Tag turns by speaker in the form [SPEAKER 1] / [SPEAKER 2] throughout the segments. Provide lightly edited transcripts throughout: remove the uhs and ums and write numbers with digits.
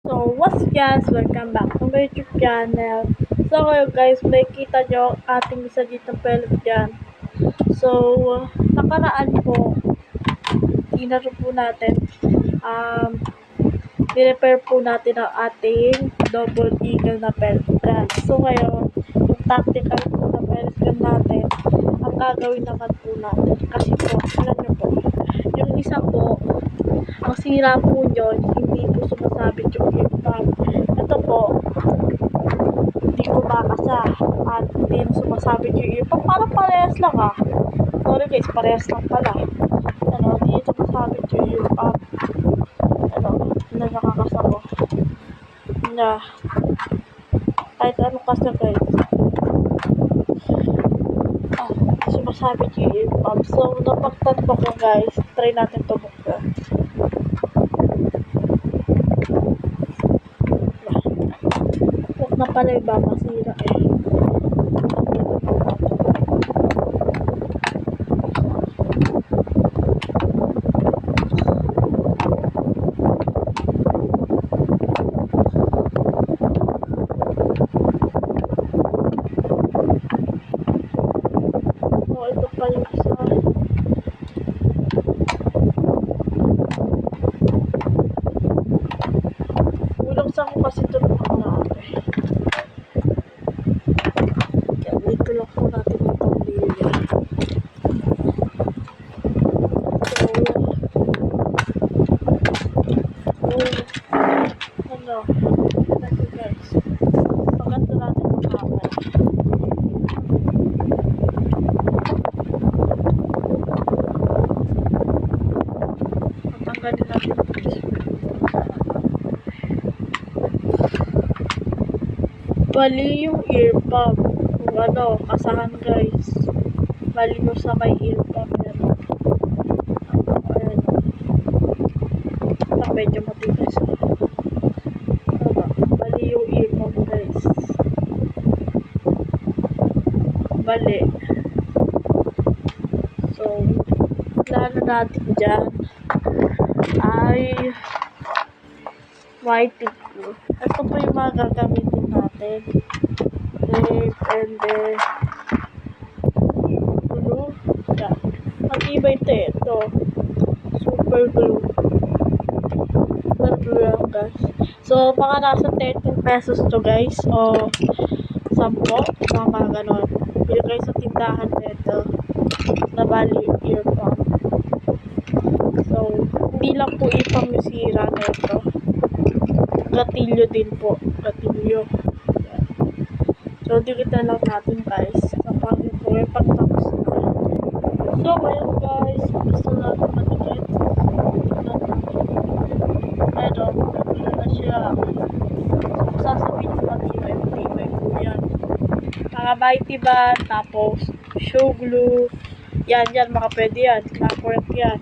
[SPEAKER 1] So, what's guys? Welcome back to my YouTube channel. So, ngayon guys, may kita nyo ang ating isa ditong pellet dyan. So, nakaraan po, inaro po natin, nirepair po natin ang ating double eagle na pellet gun. So, ngayon, yung tactical po na pellet gun natin, ang gagawin naman po natin. Kasi po, alam nyo po, yung isa po, ang sira po yun, hindi po sumasabit yung flip pump. Ito po, hindi ko makasa at hindi sumasabit yung ear pump. Parang parehas lang ah. Sorry guys, parehas lang pala. Ano, hindi sumasabit yung ear pump. Ano, na nakakasama. Na, kahit ano kasi guys. Sumasabit yung ear pump. So, napagtanto ko guys, try natin ito buksan. Na pala iba masira eh. Oh, ito pa yung isa. Bulong ko kasi ito natin. Dito lang po natin yung pamilya. So, ano, ito guys. Pagkanta natin yung kamay. Patanggalin natin yung bali yung ear pump. Kung ano, kasahan guys. Bali mo sa may ear pump yan. Ayan. Ito medyo matigas. Bali yung ear pump guys. Bali. So, lalo natin dyan ay white glue. Ito po yung mga gagamitin natin. Tape and then glue. Yan. Mag-ibay ito. Super glue. Super glue yan guys. So, baka nasa 13 pesos to guys. O 10. Mga ganon. Bili kayo sa tindahan nito. Na bali ear pump. So, hindi lang po ipang yung sira nito. Gatilyo din po. Gatilyo. Yan. So, dikita lang natin guys. Kapag ito ay pagtapos na. So, ngayon guys, gusto natin matikit. Pero, wala na siya. So, sasabihin ko matibay po yan. Mga mighty band, tapos show glue. Yan, mga pwede yan. Correct yan.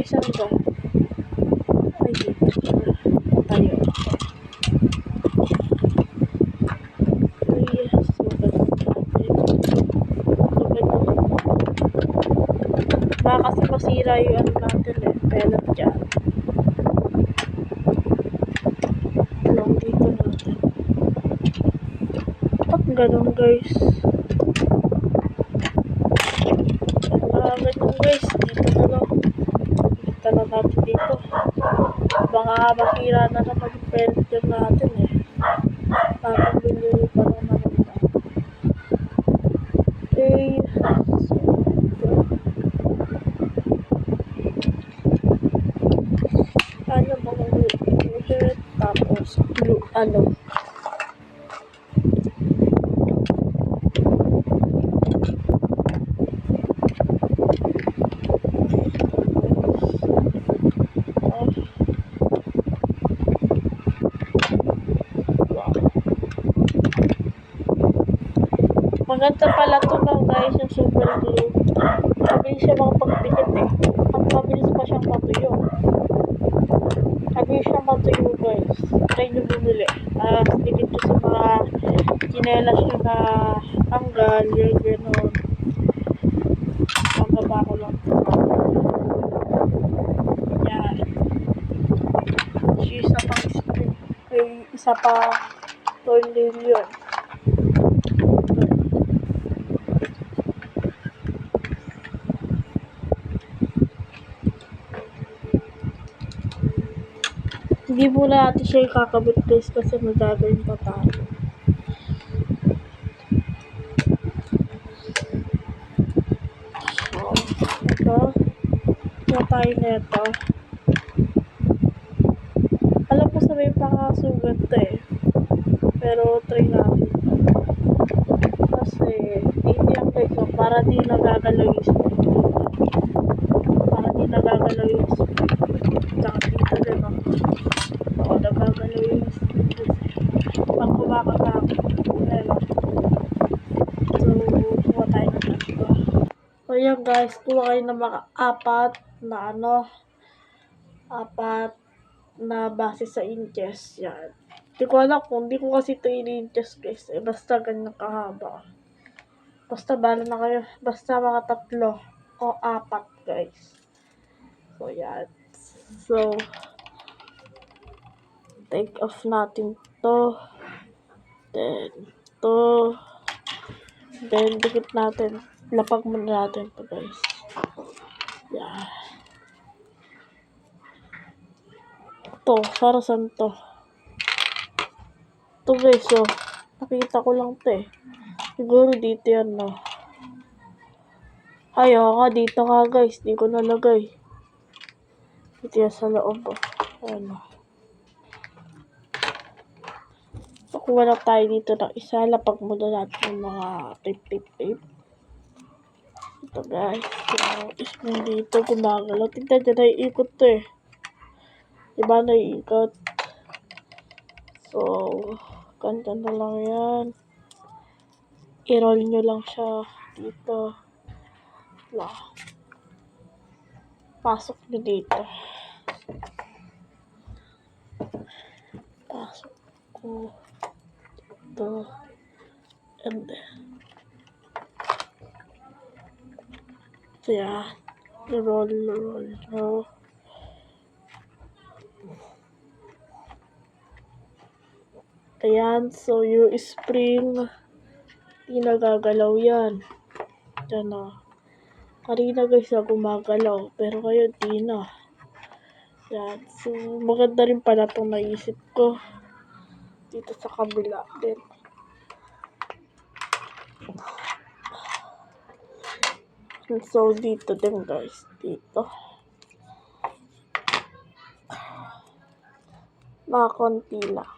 [SPEAKER 1] Saan ba? Ay, dito. Tayo. Yes. Baka kasi masira yung ano natin eh. Pellet dyan. Along dito natin. At ganun guys. Ganun guys. Dito na lang. Na natin dito. Baka masira na naman yung pellet dyan natin eh. Parang binili pa naman ito. Okay. So, ano mga ulit. Tapos glue. Ano. Maganda pala ito ng guys, yung super glue. Mabilis siya makapagpikit eh. At mabilis pa siyang matuyo. Mabilis siya matuyo guys. Try nyo bumili. Dikit ko sa mga chinelas nyo na tanggal, yung gano'n. Bababa ko lang. Yan. Isa pang spring. Ay, isa pa tornilyo. Hindi muna natin siya ikakabit guys kasi magagawin pa tayo. So, ito. Ito tayo na ito. Alam ko sa may pakasugat to eh. Pero try natin. Kasi, hindi yan guys. So, para di nagagalaw yung spring. Para di nagagalaw yung spring. Tsaka dito din ako. Oo, nagagalaw yung spring. Pag kumakata ako. So, kuha tayo na ito. So, yan guys. Kuha kayo ng mga apat na base sa inches. Yan. Hindi ko alam kung hindi ko kasi ito in-inches guys. Basta ganyan kahaba. Basta bala na kayo. Basta mga 3 o 4 guys. So, yan. So, take off natin to. Then, to. Then, dikit natin. Lapag muna natin to guys. Yan. To, para saan to? To guys, so, nakita ko lang to eh. Siguro dito yan, no? Ay, dito nga guys. Di ko nalagay. Dito yan sa loob, oh. Ano. So, kuha na tayo dito ng isa. Lapag muna natin yung mga tape. Ito guys. So, isang dito gumagalaw. Tignan dyan, naiikot to eh. Diba naiikot? So, ganda na lang yan. I-roll nyo lang siya dito. Pasok nyo dito. Pasok ko dito. And then, so yeah. Roll. Ayan, so yung spring, di nagagalaw yan. Diyan na. Kanina guys na gumagalaw, pero ngayon di na. Yan, so maganda rin pala itong naisip ko. Dito sa kabila din. So dito din guys, dito. Mga konti lang.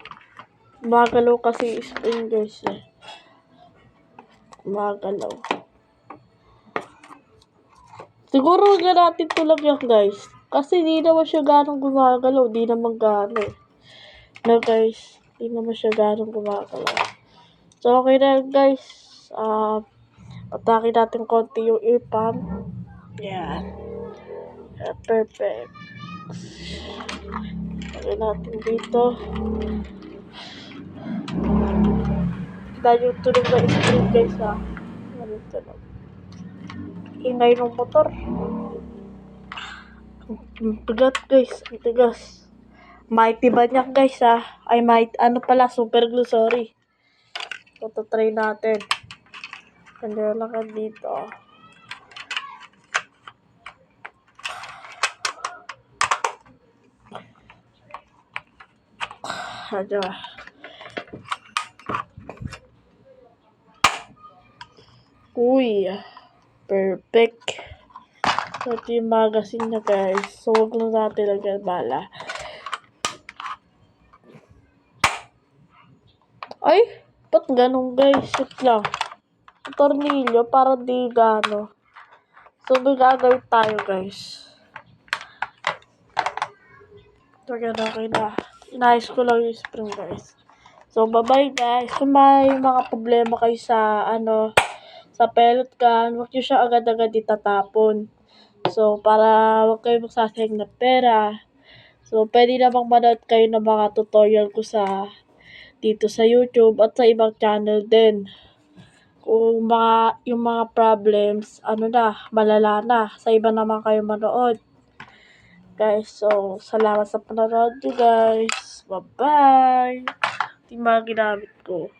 [SPEAKER 1] Gumagalaw kasi spring guys eh. Gumagalaw. Siguro huwag natin tulog yan guys. Kasi di naman siya ganong gumagalaw. Di naman gano'n eh. No guys. Di naman siya ganong gumagalaw. So okay na guys. Patakin natin konti yung ear pump. Yan. Perfect. Okay natin dito. Kita yung tunog na spring guys ha. Ano tunog? Ingay ng motor. Bigat guys. Ang tigas. Mighty ba niya guys ha? Ay ano pala, super glue, sorry. Ito try natin. Kanya lang ka dito. Aja. Uy. Perfect. So, ito yung magazine niya guys. So, huwag na natin lagyan bala. Ay! Ba't ganun guys? Shit lang. Tornilyo para di gano. So, may gagawin tayo guys. Ito okay na. Inayos ko lang yung spring guys. So, bye-bye guys. Kung may mga problema kayo sa sa pellet can, huwag nyo siya agad-agad itatapon. So, para huwag kayo magsasayang ng pera. So, pwede namang manood kayo ng mga tutorial ko dito sa YouTube at sa ibang channel din. Kung yung mga problems, malala na. Sa iba naman kayo manood. Guys, so, salamat sa panonood nyo, guys. Bye-bye! Ito yung mga ginamit ko.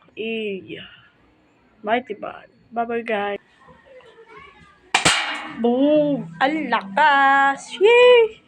[SPEAKER 1] Mighty Band. Bye-bye, guys. Boom! Ang lakas! Yay!